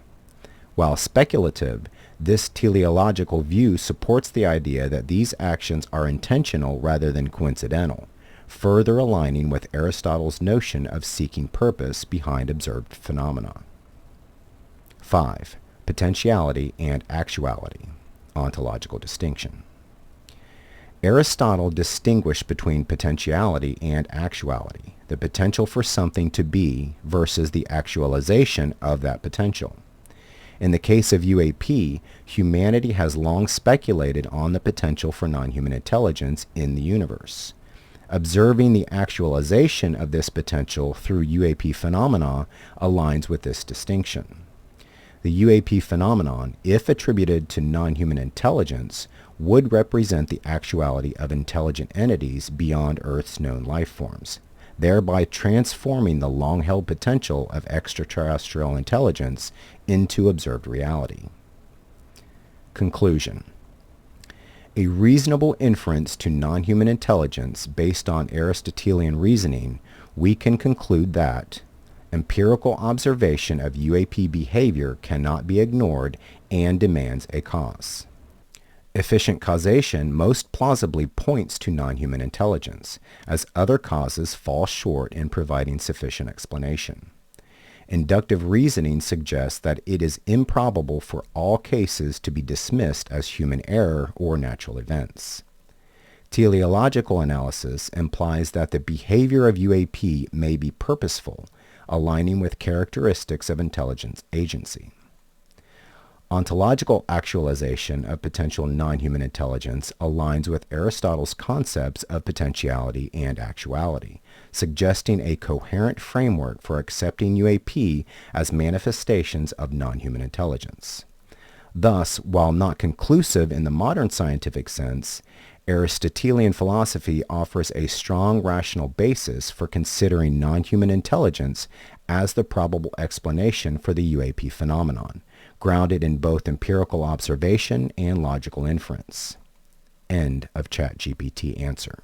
While speculative, this teleological view supports the idea that these actions are intentional rather than coincidental, further aligning with Aristotle's notion of seeking purpose behind observed phenomena. 5. Potentiality and actuality, ontological distinction. Aristotle distinguished between potentiality and actuality, the potential for something to be versus the actualization of that potential. In the case of UAP, humanity has long speculated on the potential for non-human intelligence in the universe. Observing the actualization of this potential through UAP phenomena aligns with this distinction. The UAP phenomenon, if attributed to non-human intelligence, would represent the actuality of intelligent entities beyond Earth's known life forms, thereby transforming the long-held potential of extraterrestrial intelligence into observed reality. Conclusion. A reasonable inference to non-human intelligence based on Aristotelian reasoning, we can conclude that empirical observation of UAP behavior cannot be ignored and demands a cause. Efficient causation most plausibly points to non-human intelligence, as other causes fall short in providing sufficient explanation. Inductive reasoning suggests that it is improbable for all cases to be dismissed as human error or natural events. Teleological analysis implies that the behavior of UAP may be purposeful, aligning with characteristics of intelligence agency. Ontological actualization of potential non-human intelligence aligns with Aristotle's concepts of potentiality and actuality, suggesting a coherent framework for accepting UAP as manifestations of non-human intelligence. Thus, while not conclusive in the modern scientific sense, Aristotelian philosophy offers a strong rational basis for considering non-human intelligence as the probable explanation for the UAP phenomenon, grounded in both empirical observation and logical inference. End of ChatGPT answer.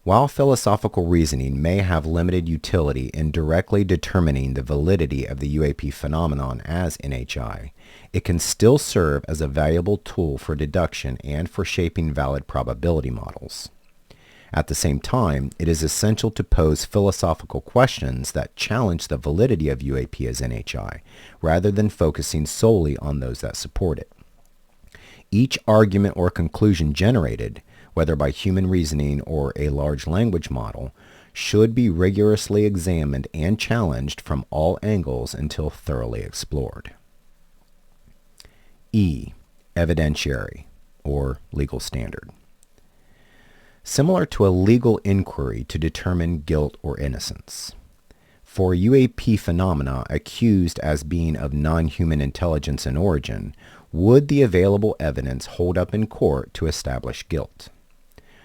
While philosophical reasoning may have limited utility in directly determining the validity of the UAP phenomenon as NHI, it can still serve as a valuable tool for deduction and for shaping valid probability models. At the same time, it is essential to pose philosophical questions that challenge the validity of UAP as NHI, rather than focusing solely on those that support it. Each argument or conclusion generated, whether by human reasoning or a large language model, should be rigorously examined and challenged from all angles until thoroughly explored. E. Evidentiary, or legal standard. Similar to a legal inquiry to determine guilt or innocence. For UAP phenomena accused as being of non-human intelligence in origin, would the available evidence hold up in court to establish guilt?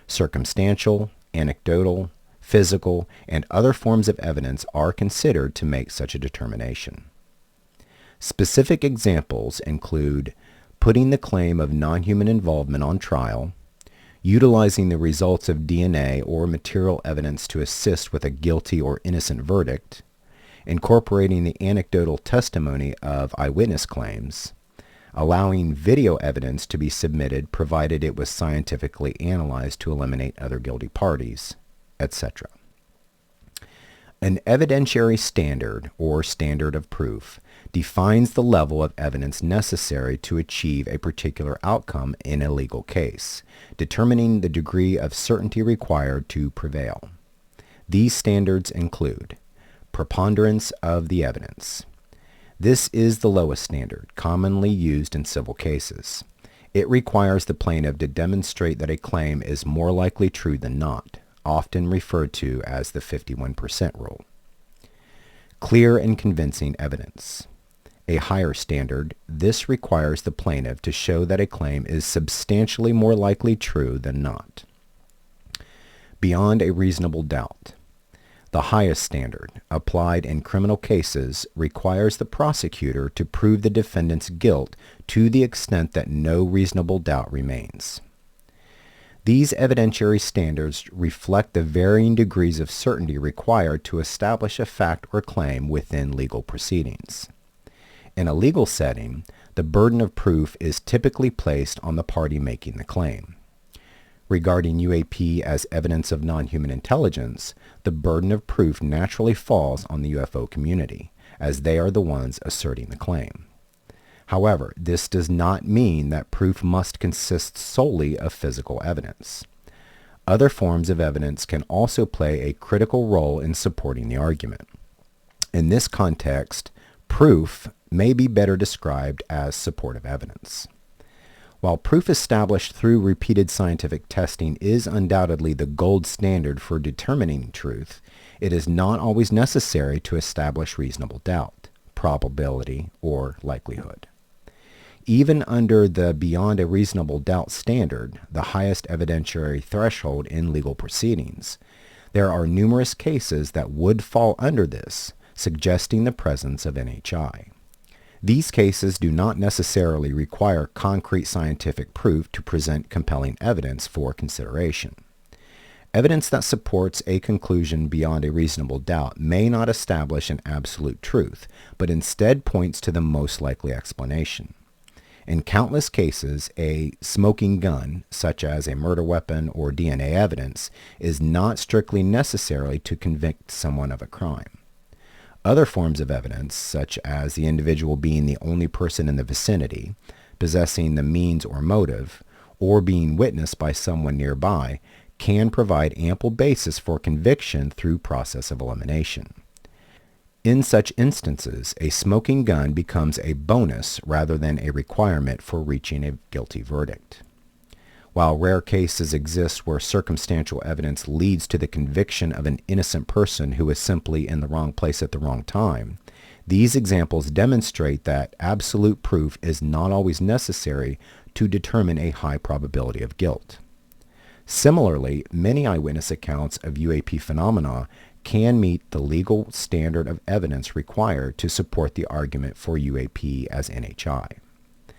Circumstantial, anecdotal, physical, and other forms of evidence are considered to make such a determination. Specific examples include putting the claim of non-human involvement on trial, utilizing the results of DNA or material evidence to assist with a guilty or innocent verdict, incorporating the anecdotal testimony of eyewitness claims, allowing video evidence to be submitted provided it was scientifically analyzed to eliminate other guilty parties, etc. An evidentiary standard, or standard of proof, defines the level of evidence necessary to achieve a particular outcome in a legal case, determining the degree of certainty required to prevail. These standards include preponderance of the evidence. This is the lowest standard, commonly used in civil cases. It requires the plaintiff to demonstrate that a claim is more likely true than not, often referred to as the 51% rule. Clear and convincing evidence. A higher standard, this requires the plaintiff to show that a claim is substantially more likely true than not. Beyond a reasonable doubt. The highest standard, applied in criminal cases, requires the prosecutor to prove the defendant's guilt to the extent that no reasonable doubt remains. These evidentiary standards reflect the varying degrees of certainty required to establish a fact or claim within legal proceedings. In a legal setting, the burden of proof is typically placed on the party making the claim. Regarding UAP as evidence of non-human intelligence, the burden of proof naturally falls on the UFO community, as they are the ones asserting the claim. However, this does not mean that proof must consist solely of physical evidence. Other forms of evidence can also play a critical role in supporting the argument. In this context, proof may be better described as supportive evidence. While proof established through repeated scientific testing is undoubtedly the gold standard for determining truth, it is not always necessary to establish reasonable doubt, probability, or likelihood. Even under the beyond a reasonable doubt standard, the highest evidentiary threshold in legal proceedings, there are numerous cases that would fall under this, suggesting the presence of NHI. These cases do not necessarily require concrete scientific proof to present compelling evidence for consideration. Evidence that supports a conclusion beyond a reasonable doubt may not establish an absolute truth, but instead points to the most likely explanation. In countless cases, a smoking gun, such as a murder weapon or DNA evidence, is not strictly necessary to convict someone of a crime. Other forms of evidence, such as the individual being the only person in the vicinity, possessing the means or motive, or being witnessed by someone nearby, can provide ample basis for conviction through process of elimination. In such instances, a smoking gun becomes a bonus rather than a requirement for reaching a guilty verdict. While rare cases exist where circumstantial evidence leads to the conviction of an innocent person who is simply in the wrong place at the wrong time, these examples demonstrate that absolute proof is not always necessary to determine a high probability of guilt. Similarly, many eyewitness accounts of UAP phenomena can meet the legal standard of evidence required to support the argument for UAP as NHI.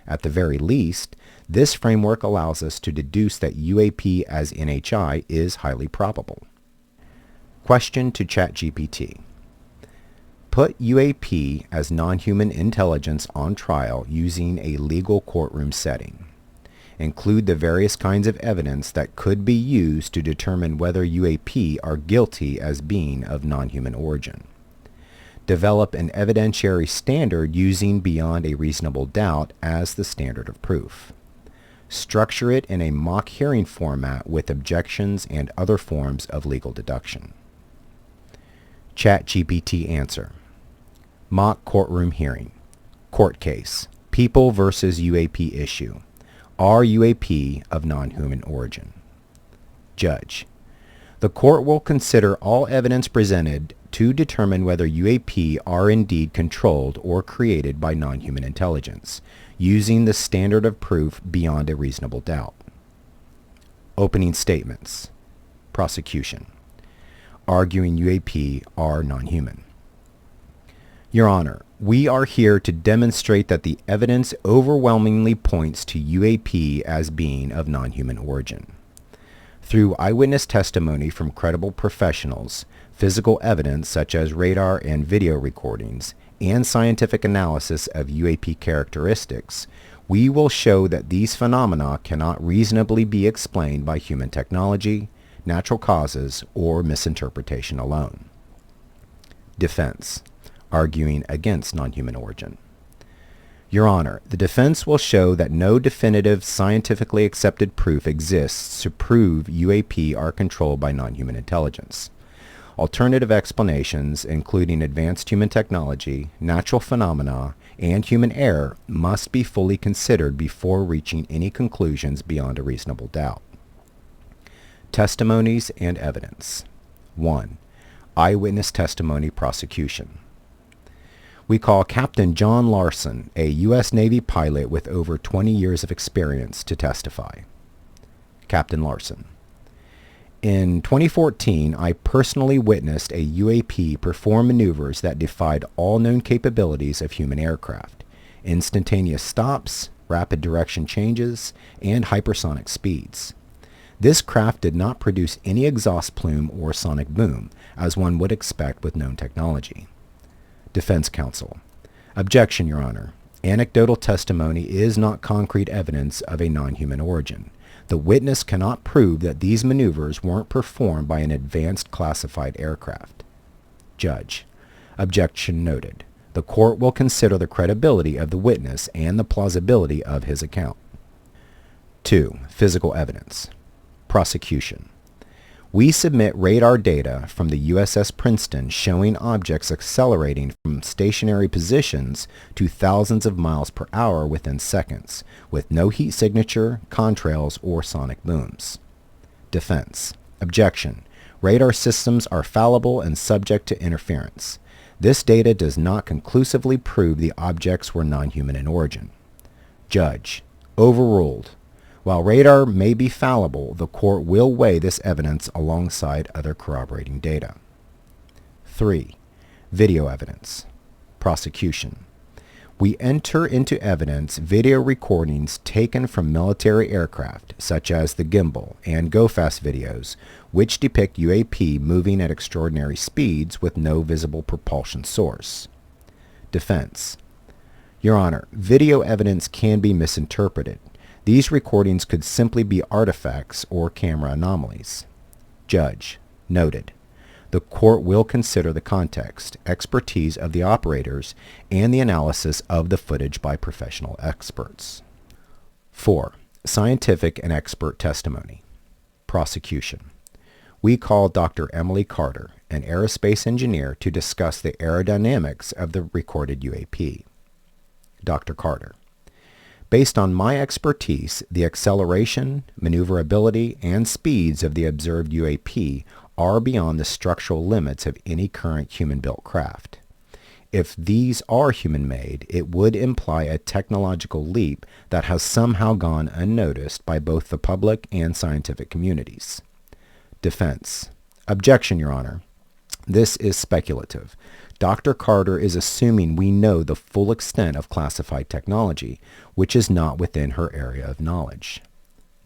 At the very least, this framework allows us to deduce that UAP as NHI is highly probable. Question to ChatGPT. Put UAP as non-human intelligence on trial using a legal courtroom setting. Include the various kinds of evidence that could be used to determine whether UAP are guilty as being of non-human origin. Develop an evidentiary standard using beyond a reasonable doubt as the standard of proof. Structure it in a mock hearing format with objections and other forms of legal deduction. ChatGPT answer. Mock courtroom hearing. Court case. People versus UAP issue. Are UAP of non-human origin? Judge. The court will consider all evidence presented to determine whether UAP are indeed controlled or created by non-human intelligence, using the standard of proof beyond a reasonable doubt. Opening statements. Prosecution. Arguing UAP are non-human. Your Honor, we are here to demonstrate that the evidence overwhelmingly points to UAP as being of non-human origin. Through eyewitness testimony from credible professionals, physical evidence such as radar and video recordings, and scientific analysis of UAP characteristics, we will show that these phenomena cannot reasonably be explained by human technology, natural causes, or misinterpretation alone. Defense. Arguing against non-human origin. Your Honor, the defense will show that no definitive scientifically accepted proof exists to prove UAP are controlled by non-human intelligence. Alternative explanations, including advanced human technology, natural phenomena, and human error, must be fully considered before reaching any conclusions beyond a reasonable doubt. Testimonies and evidence. 1. Eyewitness testimony prosecution. We call Captain John Larson, a U.S. Navy pilot with over 20 years of experience, to testify. Captain Larson. In 2014, I personally witnessed a UAP perform maneuvers that defied all known capabilities of human aircraft: instantaneous stops, rapid direction changes, and hypersonic speeds. This craft did not produce any exhaust plume or sonic boom, as one would expect with known technology. Defense Counsel. Objection, Your Honor. Anecdotal testimony is not concrete evidence of a non-human origin. The witness cannot prove that these maneuvers weren't performed by an advanced classified aircraft. Judge. Objection noted. The court will consider the credibility of the witness and the plausibility of his account. 2. Physical evidence. Prosecution. We submit radar data from the USS Princeton showing objects accelerating from stationary positions to thousands of miles per hour within seconds, with no heat signature, contrails, or sonic booms. Defense. Objection. Radar systems are fallible and subject to interference. This data does not conclusively prove the objects were non-human in origin. Judge. Overruled. While radar may be fallible, the court will weigh this evidence alongside other corroborating data. 3. Video evidence. Prosecution. We enter into evidence video recordings taken from military aircraft, such as the gimbal and go-fast videos, which depict UAP moving at extraordinary speeds with no visible propulsion source. Defense. Your Honor, video evidence can be misinterpreted. These recordings could simply be artifacts or camera anomalies. Judge. Noted. The court will consider the context, expertise of the operators, and the analysis of the footage by professional experts. 4. Scientific and expert testimony. Prosecution. We call Dr. Emily Carter, an aerospace engineer, to discuss the aerodynamics of the recorded UAP. Dr. Carter. Based on my expertise, the acceleration, maneuverability, and speeds of the observed UAP are beyond the structural limits of any current human-built craft. If these are human-made, it would imply a technological leap that has somehow gone unnoticed by both the public and scientific communities. Defense. Objection, Your Honor. This is speculative. Dr. Carter is assuming we know the full extent of classified technology, which is not within her area of knowledge.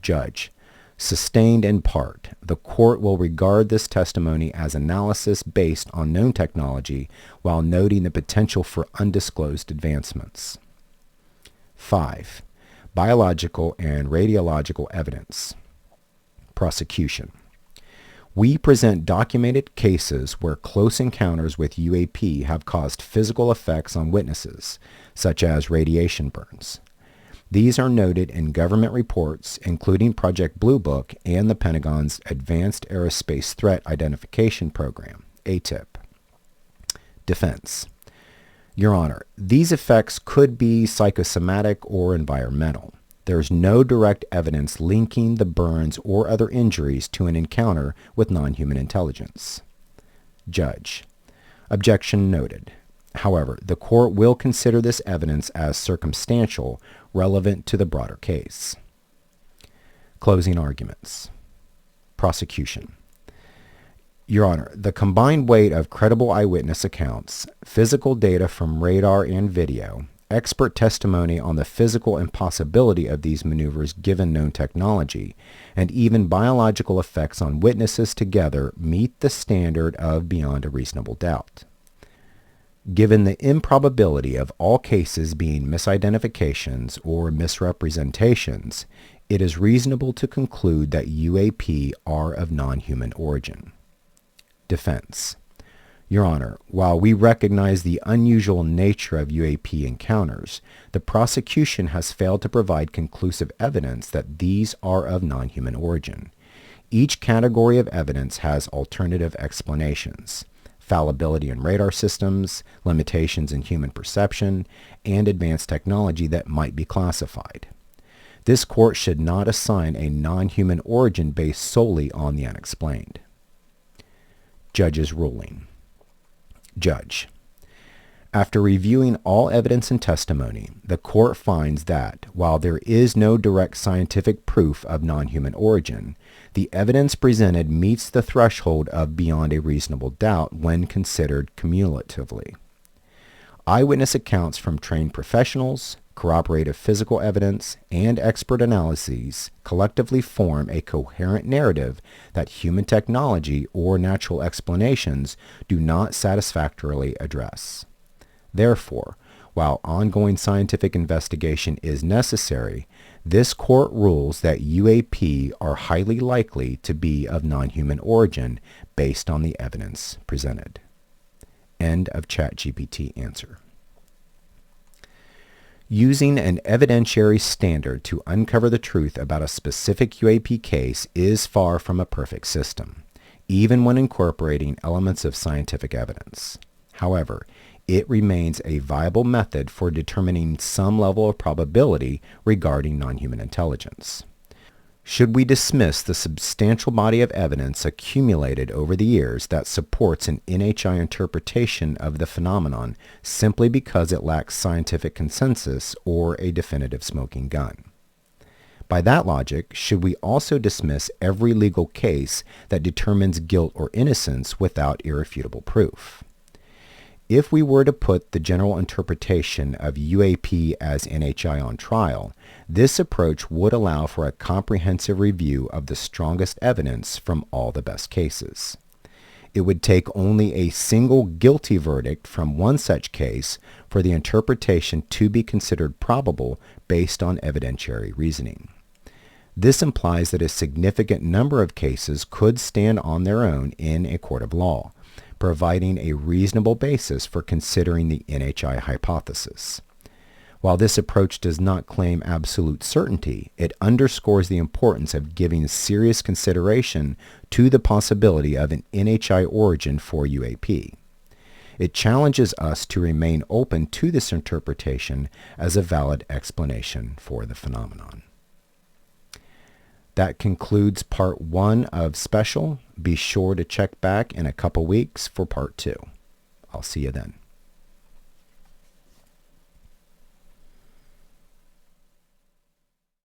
Judge. Sustained in part, the court will regard this testimony as analysis based on known technology while noting the potential for undisclosed advancements. 5. Biological and radiological evidence. Prosecution. We present documented cases where close encounters with UAP have caused physical effects on witnesses, such as radiation burns. These are noted in government reports, including Project Blue Book and the Pentagon's Advanced Aerospace Threat Identification Program, ATIP. Defense. Your Honor, these effects could be psychosomatic or environmental. There is no direct evidence linking the burns or other injuries to an encounter with non-human intelligence. Judge. Objection noted. However, the court will consider this evidence as circumstantial, relevant to the broader case. Closing arguments. Prosecution. Your Honor, the combined weight of credible eyewitness accounts, physical data from radar and video, expert testimony on the physical impossibility of these maneuvers given known technology, and even biological effects on witnesses together meet the standard of beyond a reasonable doubt. Given the improbability of all cases being misidentifications or misrepresentations, it is reasonable to conclude that UAP are of non-human origin. Defense. Your Honor, while we recognize the unusual nature of UAP encounters, the prosecution has failed to provide conclusive evidence that these are of non-human origin. Each category of evidence has alternative explanations: fallibility in radar systems, limitations in human perception, and advanced technology that might be classified. This court should not assign a non-human origin based solely on the unexplained. Judge's ruling. Judge. After reviewing all evidence and testimony, the court finds that, while there is no direct scientific proof of non-human origin, the evidence presented meets the threshold of beyond a reasonable doubt when considered cumulatively. Eyewitness accounts from trained professionals, corroborative physical evidence, and expert analyses collectively form a coherent narrative that human technology or natural explanations do not satisfactorily address. Therefore, while ongoing scientific investigation is necessary, this court rules that UAP are highly likely to be of non-human origin based on the evidence presented. End of ChatGPT answer. Using an evidentiary standard to uncover the truth about a specific UAP case is far from a perfect system. even when incorporating elements of scientific evidence. However, it remains a viable method for determining some level of probability regarding non-human intelligence. Should we dismiss the substantial body of evidence accumulated over the years that supports an NHI interpretation of the phenomenon simply because it lacks scientific consensus or a definitive smoking gun? By that logic, should we also dismiss every legal case that determines guilt or innocence without irrefutable proof? If we were to put the general interpretation of UAP as NHI on trial, this approach would allow for a comprehensive review of the strongest evidence from all the best cases. It would take only a single guilty verdict from one such case for the interpretation to be considered probable based on evidentiary reasoning. This implies that a significant number of cases could stand on their own in a court of law, providing a reasonable basis for considering the NHI hypothesis. While this approach does not claim absolute certainty, it underscores the importance of giving serious consideration to the possibility of an NHI origin for UAP. It challenges us to remain open to this interpretation as a valid explanation for the phenomenon. That concludes part 1 of Special. Be sure to check back in a couple weeks for part 2. I'll see you then.